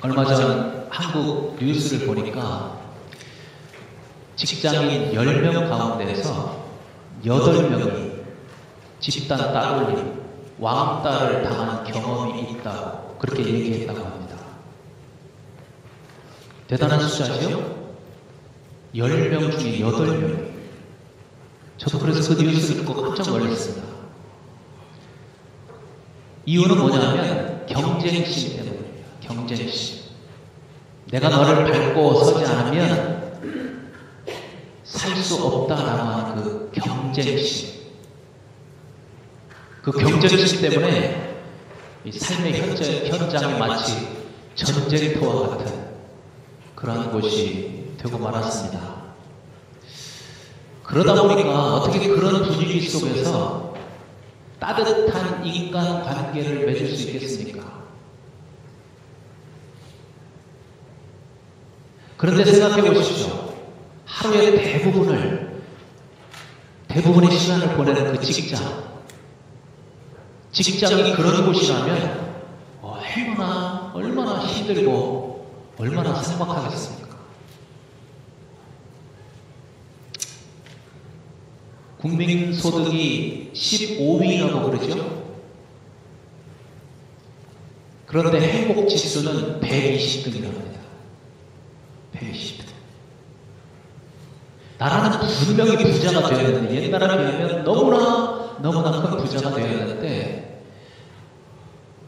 얼마 전 한국 뉴스를 보니까 직장인 10명 가운데서 8명이 집단 따돌림, 왕따를 당한 경험이 있다고 그렇게 얘기했다고 합니다. 대단한 숫자죠? 10명 중에 8명. 저도 그래서 그 뉴스를 듣고 깜짝 놀랐습니다. 이유는 뭐냐면 경쟁심 때문입니다. 경쟁심. 내가 너를 밟고 서지 않으면 살 수 없다라고 하는 그 경쟁심. 그 경쟁심 때문에 이 삶의 현장이 마치 전쟁터와 같은 그런 곳이 되고 말았습니다. 그러다 보니까 어떻게 그런 분위기 속에서 따뜻한 인간 관계를 맺을 수 있겠습니까? 그런데 생각해 보십시오. 하루의 대부분의 시간을 보내는 그 직장이 그런 곳이라면 얼마나 힘들고 얼마나 삭막하겠습니까? 국민소득이 15위라고 그러죠? 그런데 행복지수는 120등이라고 합니다. 120등. 나라는 분명히 부자가 되었는데, 옛날에 비하면 너무나 큰 부자가 되었는데,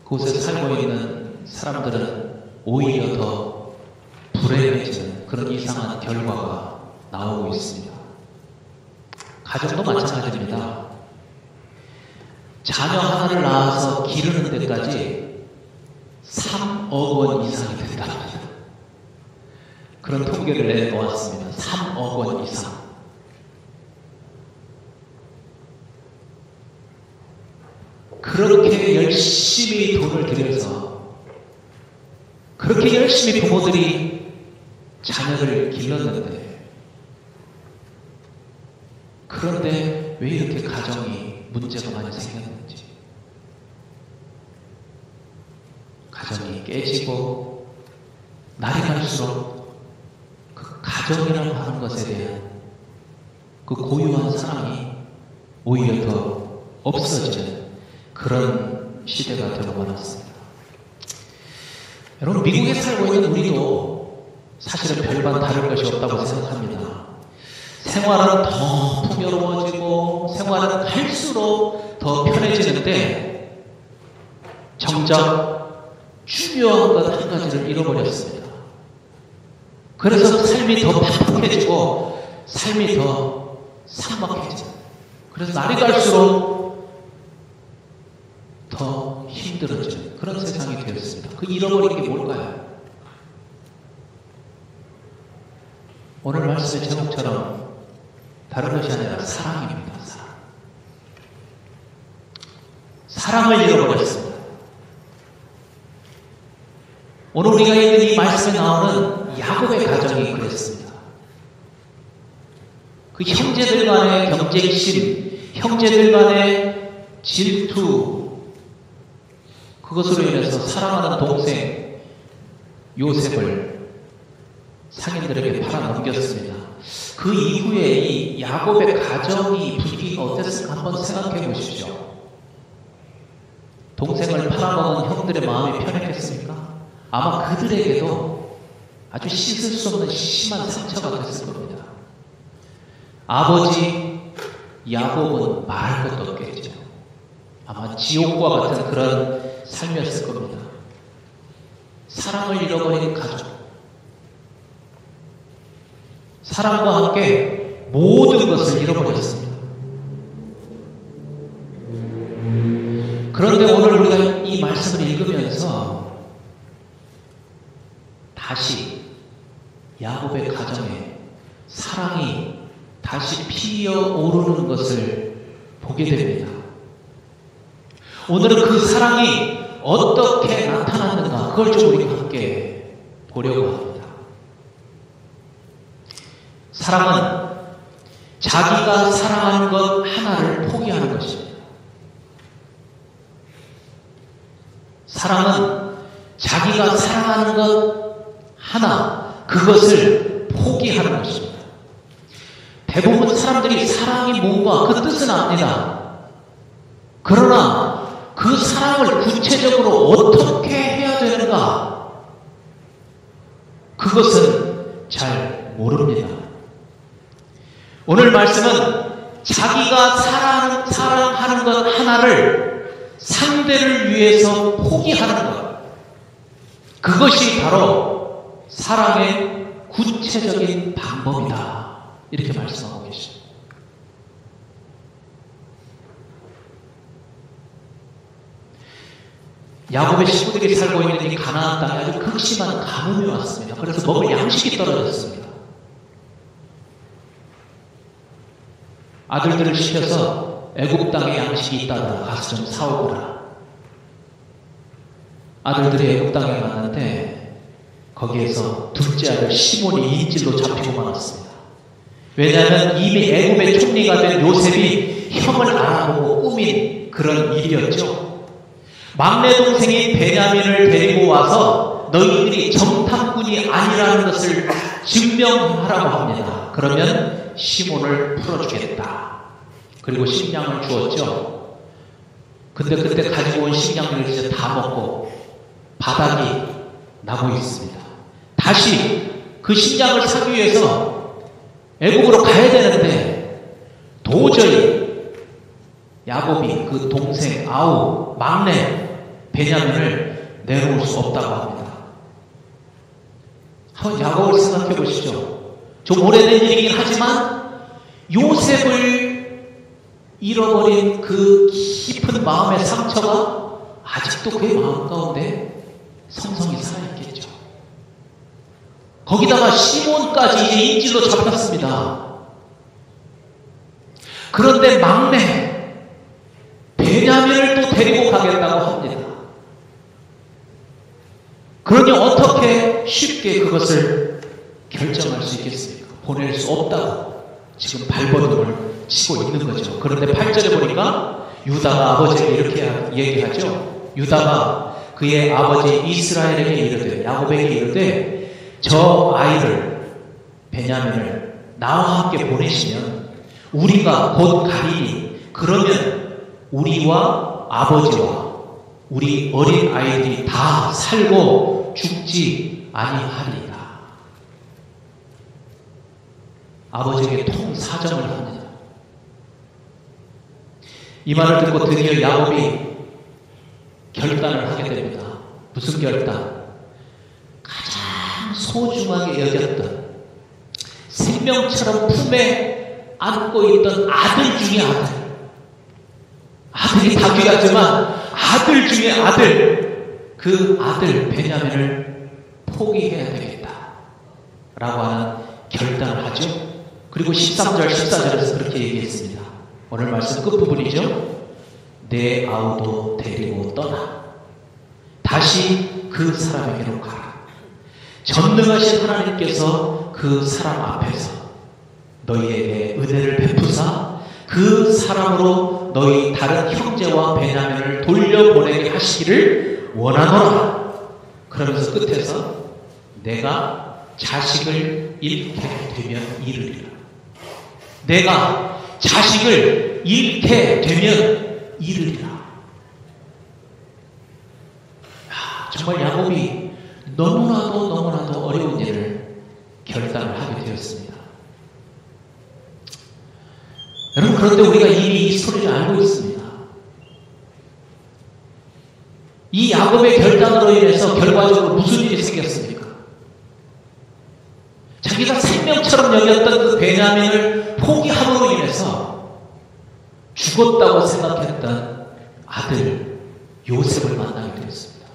그곳에 살고 있는 사람들은 오히려 더 불행해지는 그런 이상한 결과가 나오고 있습니다. 가정도 마찬가지입니다. 자녀 하나를 낳아서 기르는 데까지 3억 원 이상이 된답니다. 그런 통계를 내놓았습니다. 3억 원 이상. 그렇게 열심히 돈을 들여서 그렇게 열심히 부모들이 자녀를 길렀는데, 그런데 왜 이렇게 가정이 문제가 많이 생겼는지, 가정이 깨지고 날이 갈수록 그 가정이라고 하는 것에 대한 그 고유한 사랑이 오히려 더 없어지는 그런 시대가 되고 말았습니다. 여러분, 미국에 살고 있는 우리도 사실은 별반 다를 것이 없다고 생각합니다. 생활은 더 풍요로워지고 생활은 갈수록 더 편해지는데, 정작 중요한 것 한 가지를 잃어버렸습니다. 그래서 삶이 더 팍팍해지고 삶이 더 삭막해져요. 그래서 날이 갈수록 더 힘들어지는 그런 세상이 되었습니다. 그 잃어버린 게 뭘까요? 오늘 말씀의 제목처럼 다른 것이 아니라 사랑입니다. 사랑을 잃어버렸습니다. 오늘 우리가 읽은 이 말씀에 나오는 야곱의 가정이 그랬습니다. 그 형제들 간의 경쟁심, 형제들 간의 질투, 그것으로 인해서 사랑하는 동생 요셉을 상인들에게 팔아넘겼습니다. 그 이후에 이 야곱의 가정이 분위기가 어땠을까 한번 생각해 보십시오. 동생을 팔아먹은 형들의 마음이 편했겠습니까? 아마 그들에게도 아주 씻을 수 없는 심한 상처가 됐을 겁니다. 아버지 야곱은 말할 것도 없겠죠. 아마 지옥과 같은 그런 삶이었을 겁니다. 사랑을 잃어버린 가족, 사랑과 함께 모든 것을 잃어버렸습니다. 그런데 오늘 우리가 이 말씀을 읽으면서 다시 야곱의 가정에 사랑이 다시 피어오르는 것을 보게 됩니다. 오늘은 그 사랑이 어떻게 나타났는가, 그걸 좀 우리가 함께 보려고 합니다. 사랑은 자기가 사랑하는 것 하나를 포기하는 것입니다. 사랑은 자기가 사랑하는 것 하나, 그것을 포기하는 것입니다. 대부분 사람들이 사랑이 뭔가 그 뜻은 압니다. 그러나 그 사랑을 구체적으로 어떻게 해야 되는가, 그것은 잘 모릅니다. 오늘 말씀은 자기가 사랑하는 것 하나를 상대를 위해서 포기하는 것, 그것이 바로 사랑의 구체적인 방법이다, 이렇게 말씀하고 계십니다. 야곱의 식구들이 살고 있는 이 가나안 땅에 아주 극심한 가뭄이 왔습니다. 그래서 먹을 양식이 떨어졌습니다. 아들들을 시켜서 애굽 땅에 양식이 있다더라, 가서 좀 사오거라. 아들들이 애굽 땅에 갔는데 거기에서 둘째 아들 시몬이 인질로 잡히고 말았습니다. 왜냐하면 이미 애굽의 총리가 된 요셉이 형을 알아보고 꾸민 그런 일이었죠. 막내 동생이 베냐민을 데리고 와서 너희들이 정탐꾼이 아니라는 것을 증명하라고 합니다. 그러면 시몬을 풀어주겠다. 그리고 식량을 주었죠. 근데 그때 가지고 온 식량을 이제 다 먹고 바닥이 나고 있습니다. 다시 그 식량을 사기 위해서 애국으로 가야 되는데 도저히 야곱이 그 동생 아우 막내 베냐민을 내놓을 수 없다고 합니다. 한번 야곱을 생각해 보시죠. 좀 오래된 일이긴 하지만 요셉을 잃어버린 그 깊은 마음의 상처가 아직도 그의 마음 가운데 성성이 살아있겠죠. 거기다가 시몬까지 이제 인질로 잡혔습니다. 그런데 막내 베냐민을 또 데리고 가겠다고 합니다. 그러니 어떻게 쉽게 그것을 결정할 수 있겠습니까? 보낼 수 없다고 지금 발버둥을 치고 있는 거죠. 그런데 8절에 보니까 유다가 아버지에게 이렇게 얘기하죠. 유다가 그의 아버지 이스라엘에게 이르되, 야곱에게 이르되, 저 아이를 베냐민을 나와 함께 보내시면 우리가 곧 가리니 그러면 우리와 아버지와 우리 어린 아이들이 다 살고 죽지 아니하리이다. 아버지에게 통사정을 합니다. 이 말을 듣고 드디어 야곱이 결단을 하게 됩니다. 무슨 결단? 가장 소중하게 여겼던, 생명처럼 품에 안고 있던 아들 중에 아들. 아들이 다 귀하지만 아들 중에 아들, 그 아들 베냐민을 포기해야 되겠다 라고 하는 결단을 하죠. 그리고 13절 14절에서 그렇게 얘기했습니다. 오늘 말씀 끝부분이죠. 내 아우도 데리고 떠나 다시 그 사람에게로 가라. 전능하신 하나님께서 그 사람 앞에서 너희에게 은혜를 베푸사 그 사람으로 너희 다른 형제와 베냐민을 돌려보내게 하시기를 원하노라. 그러면서 끝에서 내가 자식을 잃게 되면 이르리라. 내가 자식을 잃게 되면 이르리라. 정말 야곱이 너무나도 어려운 일을 결단을 하게 되었습니다. 여러분, 그런데 우리가 이미 이 스토리를 알고 있습니다. 이 야곱의 결단으로 인해서 결과적으로 무슨 일이 생겼습니까? 자기가 생명처럼 여겼던 그 베냐민을 포기함으로 인해서 죽었다고 생각했던 아들 요셉을 만나게 되었습니다.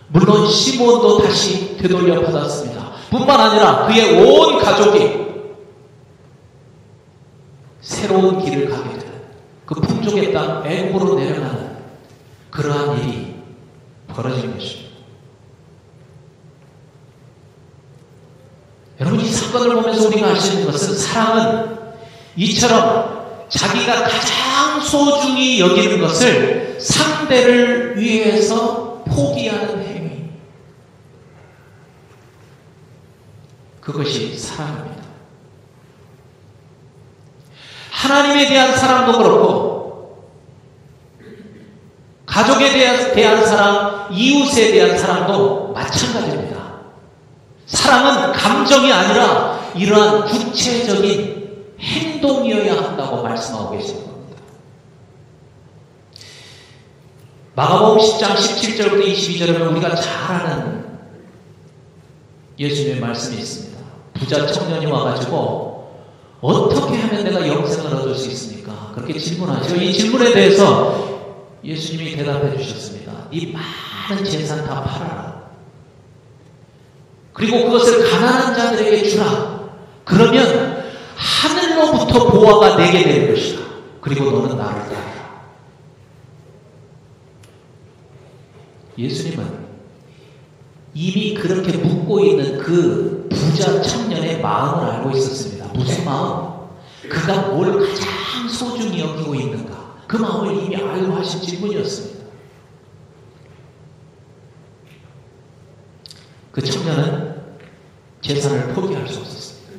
물론 시몬도 다시 되돌려 받았습니다. 뿐만 아니라 그의 온 가족이 새로운 길을 가게 되는, 그 풍족의 땅 애굽으로 내려가는 그러한 일이 벌어진 것입니다. 여러분, 이 사건을 보면서 우리가 알 수 있는 것은 사랑은 이처럼 자기가 가장 소중히 여기는 것을 상대를 위해서 포기하는 행위, 그것이 사랑입니다. 하나님에 대한 사랑도 그렇고 가족에 대한 사랑, 이웃에 대한 사랑도 마찬가지입니다. 사랑은 감정이 아니라 이러한 구체적인 행동이어야 한다고 말씀하고 계시는 겁니다. 마가복음 10장 17절부터 22절에 우리가 잘 아는 예수님의 말씀이 있습니다. 부자 청년이 와가지고 어떻게 하면 내가 영생을 얻을 수 있습니까? 그렇게 질문하죠. 이 질문에 대해서 예수님이 대답해 주셨습니다. 네 많은 재산 다 팔아라. 그리고 그것을 가난한 자들에게 주라. 그러면 하늘로부터 보화가 내게 될 것이다. 그리고 너는 나를 따르라. 예수님은 이미 그렇게 묻고 있는 그 부자 청년의 마음을 알고 있었습니다. 무슨 마음? 그가 뭘 가장 소중히 여기고 있는가? 그 마음을 이미 알고 하신 질문이었습니다. 그 청년은 재산을 포기할 수 없었습니다.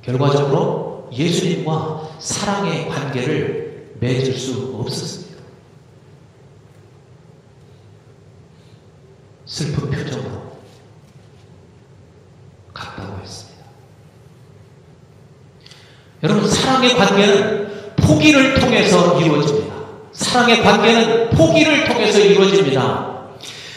결과적으로 예수님과 사랑의 관계를 맺을 수 없었습니다. 슬픈 표정으로 갔다고 했습니다. 여러분, 사랑의 관계는 포기를 통해서 이루어집니다. 사랑의 관계는 포기를 통해서 이루어집니다.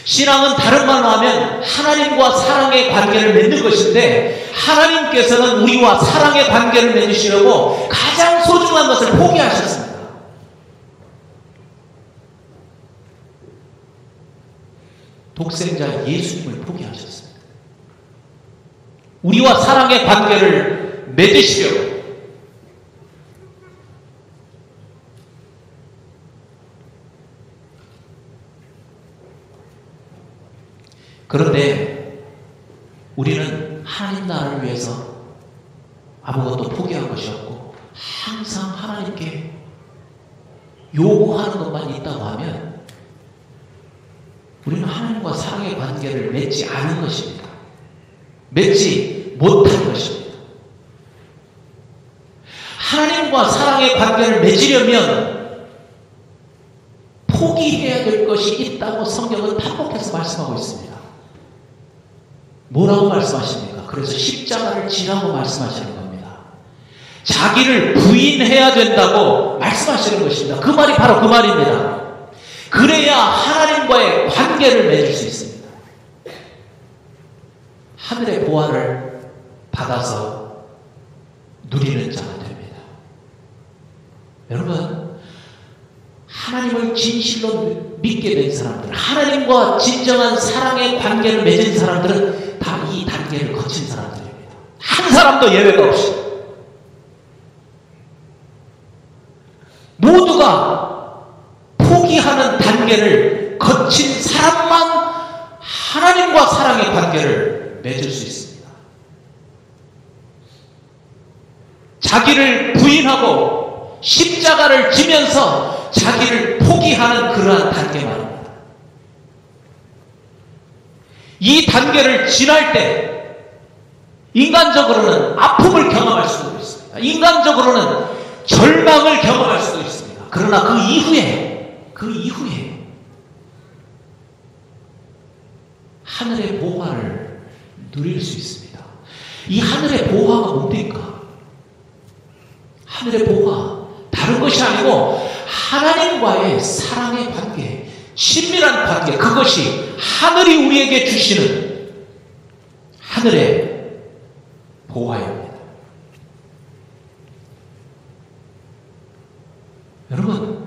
신앙은 다른 말로 하면 하나님과 사랑의 관계를 맺는 것인데 하나님께서는 우리와 사랑의 관계를 맺으시려고 가장 소중한 것을 포기하셨습니다. 독생자 예수님을 포기하셨습니다. 우리와 사랑의 관계를 맺으시려고. 그런데 우리는 하나님 나라를 위해서 아무것도 포기한 것이 없고 항상 하나님께 요구하는 것만 있다고 하면 우리는 하나님과 사랑의 관계를 맺지 않은 것입니다. 맺지 못한 것입니다. 하나님과 사랑의 관계를 맺으려면 포기해야 될 것이 있다고 성경은 반복해서 말씀하고 있습니다. 뭐라고 말씀하십니까? 그래서 십자가를 지라고 말씀하시는 겁니다. 자기를 부인해야 된다고 말씀하시는 것입니다. 그 말이 바로 그 말입니다. 그래야 하나님과의 관계를 맺을 수 있습니다. 하늘의 보화를 받아서 누리는 자가 됩니다. 여러분, 하나님을 진실로 믿게 된 사람들, 하나님과 진정한 사랑의 관계를 맺은 사람들은 다 이 단계를 거친 사람들입니다. 한 사람도 예외가 없이. 모두가 포기하는 단계를 거친 사람만 하나님과 사랑의 관계를 맺을 수 있습니다. 자기를 부인하고 십자가를 지면서 자기를 포기하는 그러한 단계 말입니다. 이 단계를 지날 때 인간적으로는 아픔을 경험할 수도 있습니다. 인간적으로는 절망을 경험할 수도 있습니다. 그러나 그 이후에 하늘의 보화를 누릴 수 있습니다. 이 하늘의 보화가 뭡니까? 하늘의 보화, 다른 것이 아니고 하나님과의 사랑의 관계, 친밀한 관계, 그것이 하늘이 우리에게 주시는 하늘의 보화입니다. 여러분,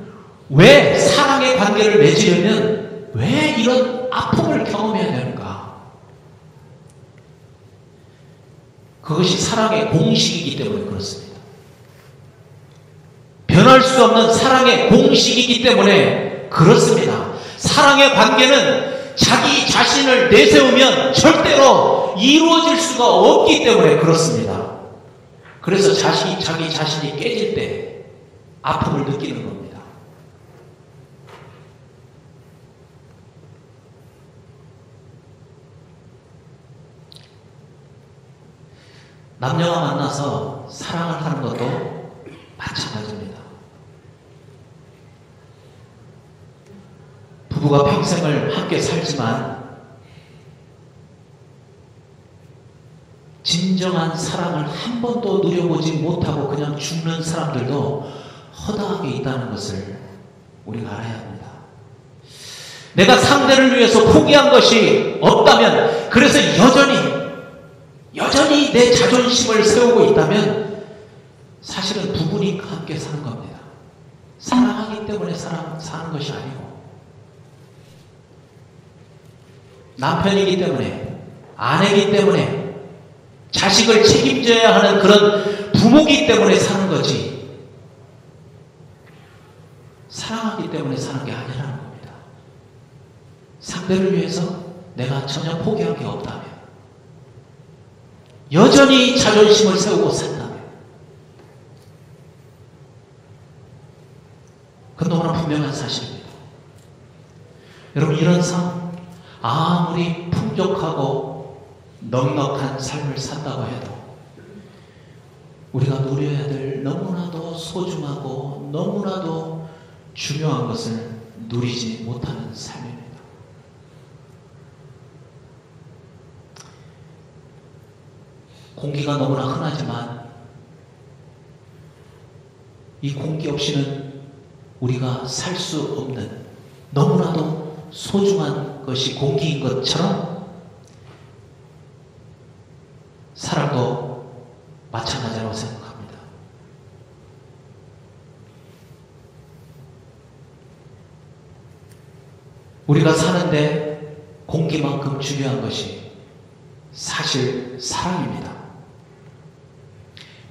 왜 사랑의 관계를 맺으려면 왜 이런 아픔을 경험해야 되는가? 그것이 사랑의 공식이기 때문에 그렇습니다. 변할 수 없는 사랑의 공식이기 때문에 그렇습니다. 사랑의 관계는 자기 자신을 내세우면 절대로 이루어질 수가 없기 때문에 그렇습니다. 그래서 자기 자신이 깨질 때 아픔을 느끼는 겁니다. 남녀가 만나서 사랑을 하는 것도 마찬가지입니다. 부부가 평생을 함께 살지만 진정한 사랑을 한 번도 누려보지 못하고 그냥 죽는 사람들도 허다하게 있다는 것을 우리가 알아야 합니다. 내가 상대를 위해서 포기한 것이 없다면, 그래서 여전히 내 자존심을 세우고 있다면 사실은 부부니까 함께 사는 겁니다. 사랑하기 때문에 사는 것이 아니고, 남편이기 때문에, 아내이기 때문에, 자식을 책임져야 하는 그런 부모이기 때문에 사는 거지, 사랑하기 때문에 사는 게 아니라는 겁니다. 상대를 위해서 내가 전혀 포기한 게 없다면, 여전히 자존심을 세우고 산다면, 그건 너무나 분명한 사실입니다. 여러분, 이런 삶, 아무리 풍족하고 넉넉한 삶을 산다고 해도 우리가 누려야 될 너무나도 소중하고 너무나도 중요한 것을 누리지 못하는 삶입니다. 공기가 너무나 흔하지만 이 공기 없이는 우리가 살 수 없는 너무나도 소중한 것이 공기인 것처럼 사랑도 마찬가지라고 생각합니다. 우리가 사는데 공기만큼 중요한 것이 사실 사랑입니다.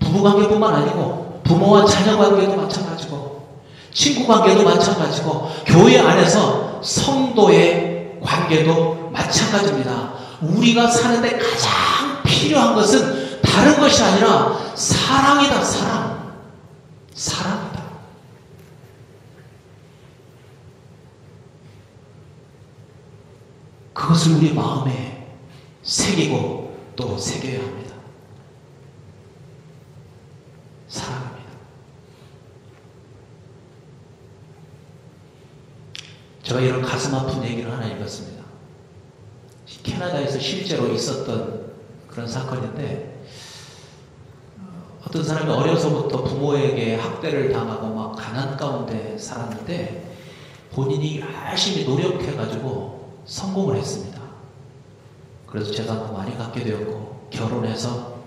부부관계뿐만 아니고 부모와 자녀관계도 마찬가지고, 친구관계도 마찬가지고, 교회 안에서 성도의 관계도 마찬가지입니다. 우리가 사는데 가장 필요한 것은 다른 것이 아니라 사랑이다. 사랑이다. 그것을 우리 마음에 새기고 또 새겨야 합니다. 사랑입니다. 제가 이런 가슴 아픈 얘기를 하나 읽었습니다. 캐나다에서 실제로 있었던 그런 사건인데, 어떤 사람이 어려서부터 부모에게 학대를 당하고 막 가난 가운데 살았는데 본인이 열심히 노력해가지고 성공을 했습니다. 그래서 재산도 많이 갖게 되었고 결혼해서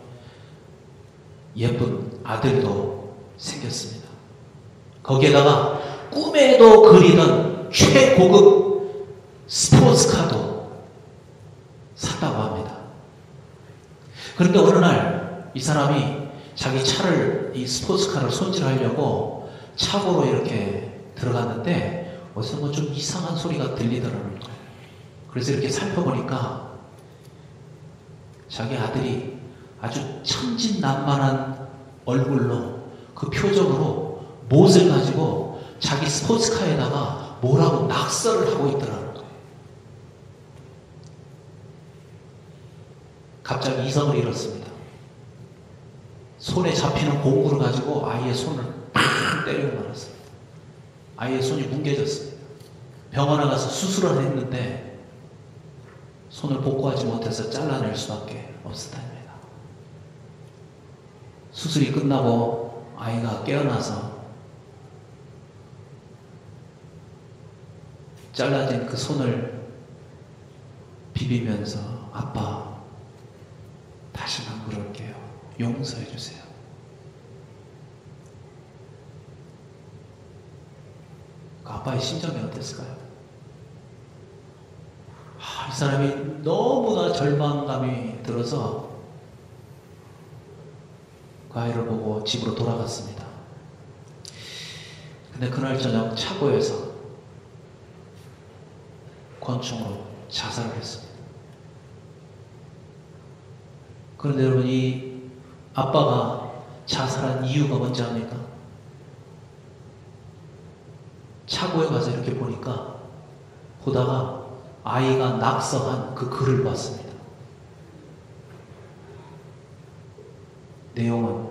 예쁜 아들도 생겼습니다. 거기에다가 꿈에도 그리던 최고급 스포츠카도 샀다고 합니다. 그런데 어느 날 이 사람이 자기 차를, 이 스포츠카를 손질하려고 차고로 이렇게 들어갔는데 어디서 뭐 좀 이상한 소리가 들리더라고요. 그래서 이렇게 살펴보니까 자기 아들이 아주 천진난만한 얼굴로, 그 표정으로 못을 가지고 자기 스포츠카에다가 뭐라고 낙서를 하고 있더라고요. 갑자기 이성을 잃었습니다. 손에 잡히는 공구를 가지고 아이의 손을 팍 때리고 말았습니다. 아이의 손이 뭉개졌습니다. 병원에 가서 수술을 했는데 손을 복구하지 못해서 잘라낼 수밖에 없었답니다. 수술이 끝나고 아이가 깨어나서 잘라진 그 손을 비비면서 아빠, 다시는 그럴게요. 용서해 주세요. 그 아빠의 심정이 어땠을까요? 이 사람이 너무나 절망감이 들어서 그 아이를 보고 집으로 돌아갔습니다. 근데 그날 저녁 차고에서 권총으로 자살을 했습니다. 그런데 여러분, 이 아빠가 자살한 이유가 뭔지 압니까? 차고에 가서 이렇게 보다가 아이가 낙서한 그 글을 봤습니다. 내용은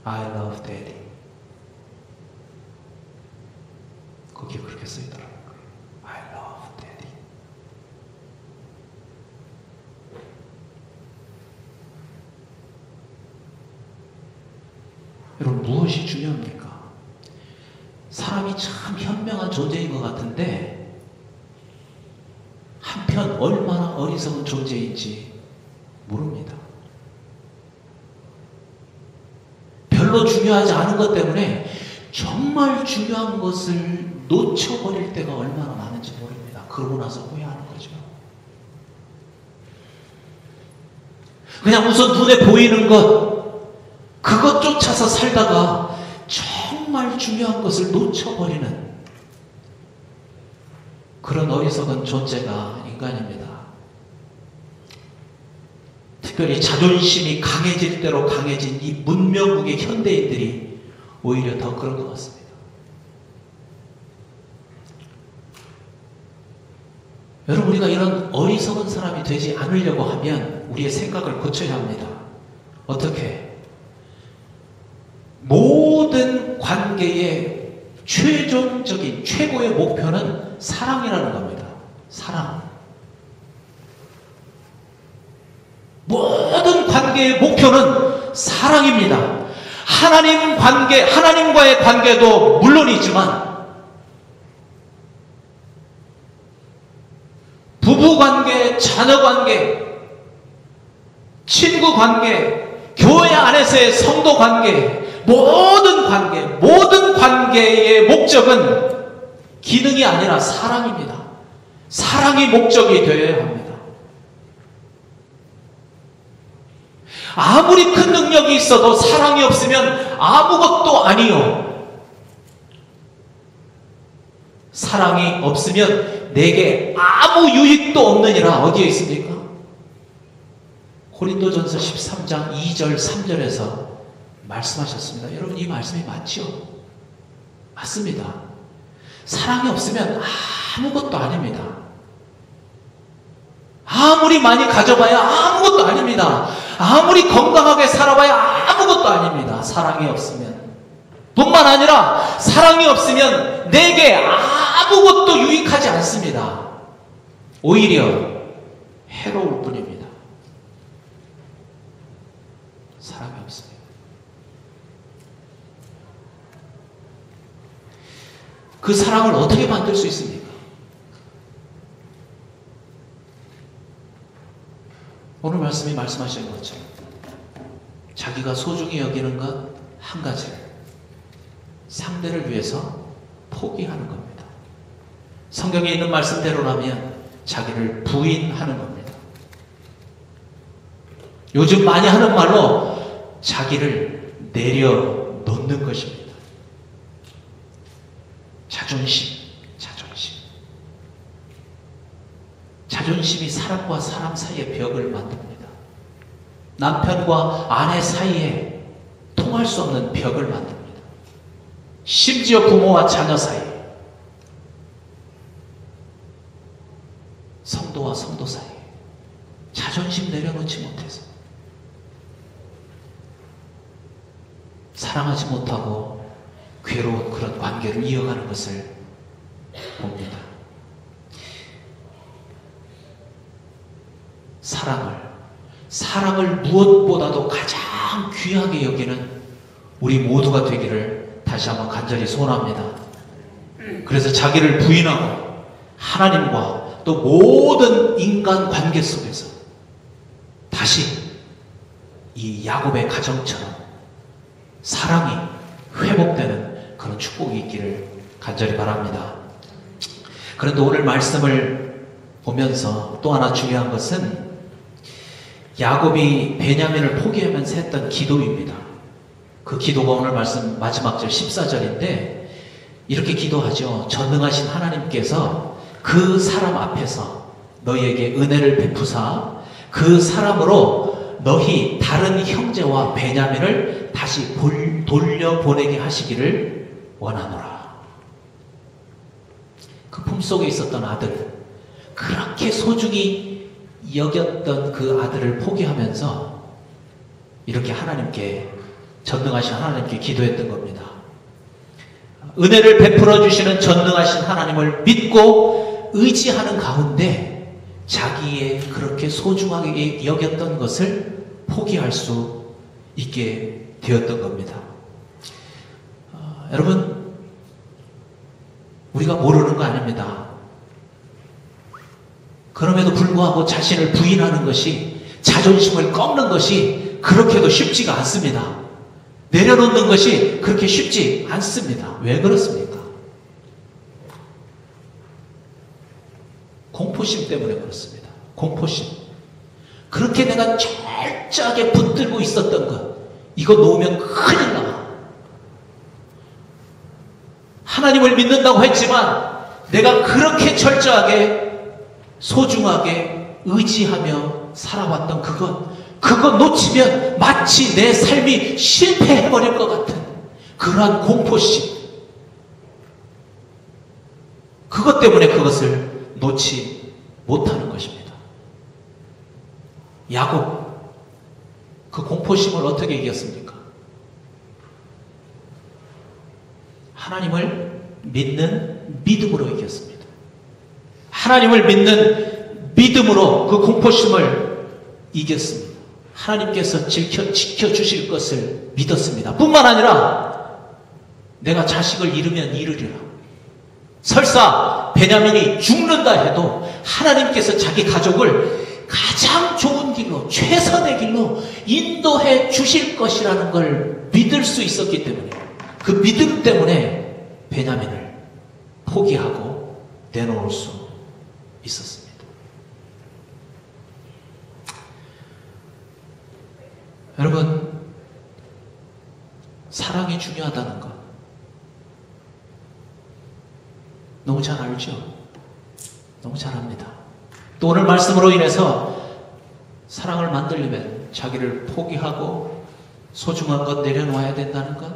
I love daddy. 거기에 그렇게 쓰이더라고요. I love daddy. 여러분, 무엇이 중요합니까? 사람이 참 현명한 존재인 것 같은데 한편 얼마나 어리석은 존재인지 모릅니다. 별로 중요하지 않은 것 때문에 정말 중요한 것을 놓쳐버릴 때가 얼마나 많은지 모릅니다. 그러고 나서 후회하는 거죠. 그냥 우선 눈에 보이는 것, 그것 쫓아서 살다가 정말 중요한 것을 놓쳐버리는 그런 어리석은 존재가 인간입니다. 특별히 자존심이 강해질 대로 강해진 이 문명국의 현대인들이 오히려 더 그런 것 같습니다. 여러분, 우리가 이런 어리석은 사람이 되지 않으려고 하면 우리의 생각을 고쳐야 합니다. 어떻게? 모든 관계의 최종적인 최고의 목표는 사랑이라는 겁니다. 사랑. 모든 관계의 목표는 사랑입니다. 하나님과의 관계도 물론이지만 부부관계, 자녀관계, 친구관계, 교회 안에서의 성도관계, 모든 관계의 목적은 기능이 아니라 사랑입니다. 사랑이 목적이 되어야 합니다. 아무리 큰 능력이 있어도 사랑이 없으면 아무것도 아니요. 사랑이 없으면 내게 아무 유익도 없느니라. 어디에 있습니까? 고린도전서 13장 2절 3절에서 말씀하셨습니다. 여러분, 이 말씀이 맞죠? 맞습니다. 사랑이 없으면 아무것도 아닙니다. 아무리 많이 가져봐야 아무것도 아닙니다. 아무리 건강하게 살아봐야 아무것도 아닙니다. 사랑이 없으면. 뿐만 아니라 사랑이 없으면 내게 아무것도 유익하지 않습니다. 오히려 해로울 뿐입니다. 사랑이 없습니다. 그 사랑을 어떻게 만들 수 있습니까? 오늘 말씀이 말씀하시는 것처럼 자기가 소중히 여기는 것 한 가지를 상대를 위해서 포기하는 겁니다. 성경에 있는 말씀대로라면 자기를 부인하는 겁니다. 요즘 많이 하는 말로 자기를 내려놓는 것입니다. 자존심이 사람과 사람 사이의 벽을 만듭니다. 남편과 아내 사이에 통할 수 없는 벽을 만듭니다. 심지어 부모와 자녀 사이, 성도와 성도 사이, 자존심 내려놓지 못해서 사랑하지 못하고 괴로운 그런 관계를 이어가는 것을 봅니다. 사랑을 무엇보다도 가장 귀하게 여기는 우리 모두가 되기를 다시 한번 간절히 소원합니다. 그래서 자기를 부인하고 하나님과 또 모든 인간 관계 속에서 다시 이 야곱의 가정처럼 사랑이 회복되는 그런 축복이 있기를 간절히 바랍니다. 그런데 오늘 말씀을 보면서 또 하나 중요한 것은 야곱이 베냐민을 포기하면서 했던 기도입니다. 그 기도가 오늘 말씀 마지막 절 14절인데 이렇게 기도하죠. 전능하신 하나님께서 그 사람 앞에서 너희에게 은혜를 베푸사 그 사람으로 너희 다른 형제와 베냐민을 다시 돌려보내게 하시기를 원하노라. 그 품속에 있었던 아들, 그렇게 소중히 여겼던 그 아들을 포기하면서 이렇게 하나님께, 전능하신 하나님께 기도했던 겁니다. 은혜를 베풀어 주시는 전능하신 하나님을 믿고 의지하는 가운데 자기의 그렇게 소중하게 여겼던 것을 포기할 수 있게 되었던 겁니다. 여러분, 우리가 모르는 거 아닙니다. 그럼에도 불구하고 자신을 부인하는 것이, 자존심을 꺾는 것이 그렇게도 쉽지가 않습니다. 내려놓는 것이 그렇게 쉽지 않습니다. 왜 그렇습니까? 공포심 때문에 그렇습니다. 공포심. 그렇게 내가 철저하게 붙들고 있었던 것, 이거 놓으면 큰일 나. 하나님을 믿는다고 했지만 내가 그렇게 철저하게 소중하게 의지하며 살아왔던 그것 놓치면 마치 내 삶이 실패해버릴 것 같은 그러한 공포심. 그것 때문에 그것을 놓지 못하는 것입니다. 야곱, 그 공포심을 어떻게 이겼습니까? 하나님을 믿는 믿음으로 이겼습니다. 하나님을 믿는 믿음으로 그 공포심을 이겼습니다. 하나님께서 지켜주실 것을 믿었습니다. 뿐만 아니라 내가 자식을 잃으면 잃으리라. 설사 베냐민이 죽는다 해도 하나님께서 자기 가족을 가장 좋은 길로, 최선의 길로 인도해 주실 것이라는 걸 믿을 수 있었기 때문에, 그 믿음 때문에 베냐민을 포기하고 내놓을 수 있었습니다. 여러분, 사랑이 중요하다는 것 너무 잘 알죠? 너무 잘 압니다. 또 오늘 말씀으로 인해서 사랑을 만들려면 자기를 포기하고 소중한 것 내려놓아야 된다는 것,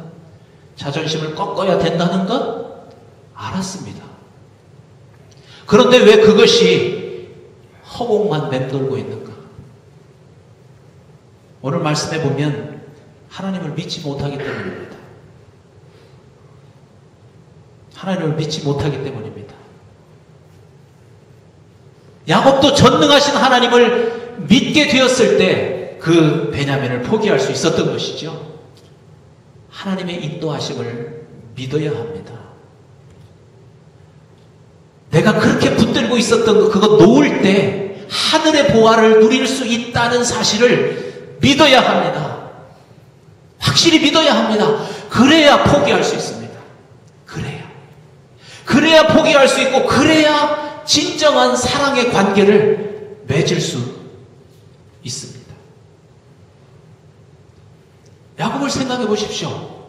자존심을 꺾어야 된다는 것 알았습니다. 그런데 왜 그것이 허공만 맴돌고 있는가? 오늘 말씀해 보면 하나님을 믿지 못하기 때문입니다. 하나님을 믿지 못하기 때문입니다. 야곱도 전능하신 하나님을 믿게 되었을 때 그 베냐민을 포기할 수 있었던 것이죠. 하나님의 인도하심을 믿어야 합니다. 내가 그렇게 붙들고 있었던 그거 놓을 때 하늘의 보화를 누릴 수 있다는 사실을 믿어야 합니다. 확실히 믿어야 합니다. 그래야 포기할 수 있습니다. 그래야 포기할 수 있고, 그래야 진정한 사랑의 관계를 맺을 수 있습니다. 야곱을 생각해 보십시오.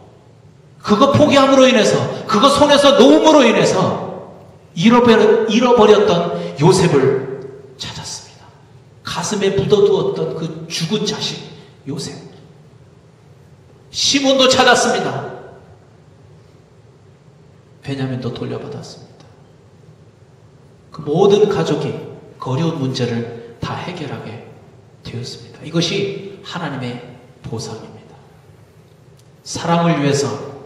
그거 포기함으로 인해서, 그거 손에서 놓음으로 인해서 잃어버렸던 요셉을 찾았습니다. 가슴에 묻어두었던 그 죽은 자식 요셉. 시몬도 찾았습니다. 베냐민도 돌려받았습니다. 그 모든 가족이 그 어려운 문제를 다 해결하게 되었습니다. 이것이 하나님의 보상입니다. 사랑을 위해서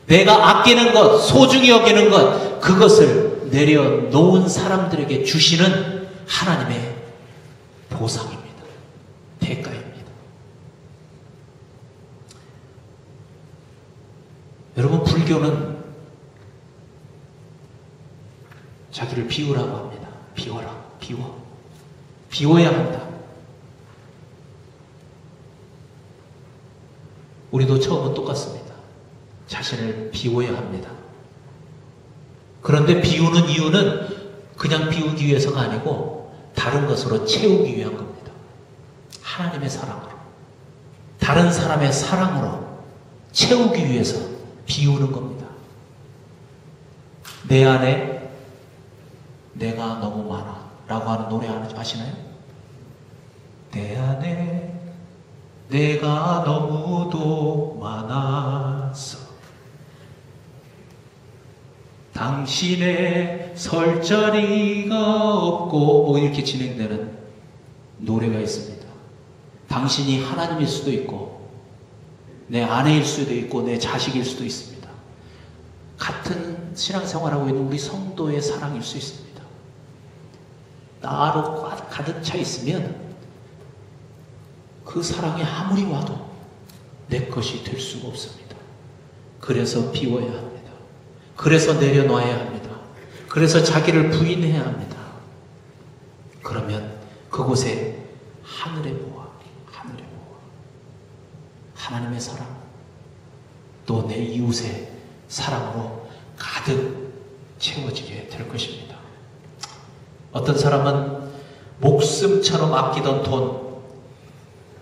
내가 아끼는 것, 소중히 여기는 것, 그것을 내려놓은 사람들에게 주시는 하나님의 보상입니다. 대가입니다. 여러분, 불교는 자기를 비우라고 합니다. 비워야 한다. 우리도 처음은 똑같습니다. 자신을 비워야 합니다. 그런데 비우는 이유는 그냥 비우기 위해서가 아니고 다른 것으로 채우기 위한 겁니다. 하나님의 사랑으로, 다른 사람의 사랑으로 채우기 위해서 비우는 겁니다. 내 안에 내가 너무 많아 라고 하는 노래 아시나요? 내 안에 내가 너무도 많아서 당신의 설 자리가 없고, 뭐 이렇게 진행되는 노래가 있습니다. 당신이 하나님일 수도 있고 내 아내일 수도 있고 내 자식일 수도 있습니다. 같은 신앙생활하고 있는 우리 성도의 사랑일 수 있습니다. 나로 가득 차 있으면 그 사랑이 아무리 와도 내 것이 될 수가 없습니다. 그래서 비워야 합니다. 그래서 내려놔야 합니다. 그래서 자기를 부인해야 합니다. 그러면 그곳에 하늘의 보화, 하나님의 사랑, 또 내 이웃의 사랑으로 가득 채워지게 될 것입니다. 어떤 사람은 목숨처럼 아끼던 돈,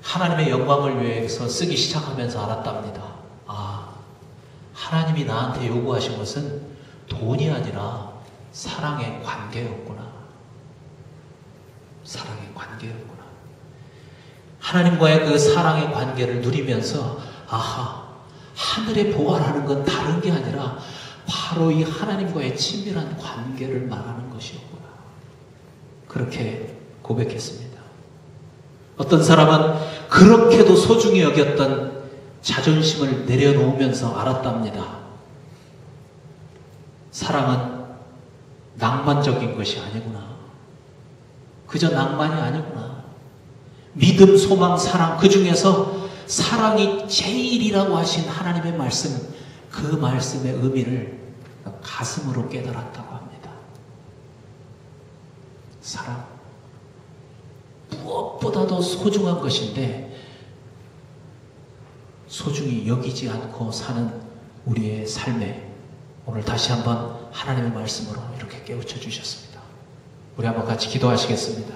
하나님의 영광을 위해서 쓰기 시작하면서 알았답니다. 하나님이 나한테 요구하신 것은 돈이 아니라 사랑의 관계였구나. 사랑의 관계였구나. 하나님과의 그 사랑의 관계를 누리면서 하늘의 보화라는 건 다른 게 아니라 바로 이 하나님과의 친밀한 관계를 말하는 것이었구나. 그렇게 고백했습니다. 어떤 사람은 그렇게도 소중히 여겼던 자존심을 내려놓으면서 알았답니다. 사랑은 낭만적인 것이 아니구나. 그저 낭만이 아니구나. 믿음, 소망, 사랑, 그 중에서 사랑이 제일이라고 하신 하나님의 말씀, 그 말씀의 의미를 가슴으로 깨달았다고 합니다. 사랑, 무엇보다도 소중한 것인데 소중히 여기지 않고 사는 우리의 삶에 오늘 다시 한번 하나님의 말씀으로 이렇게 깨우쳐 주셨습니다. 우리 한번 같이 기도하시겠습니다.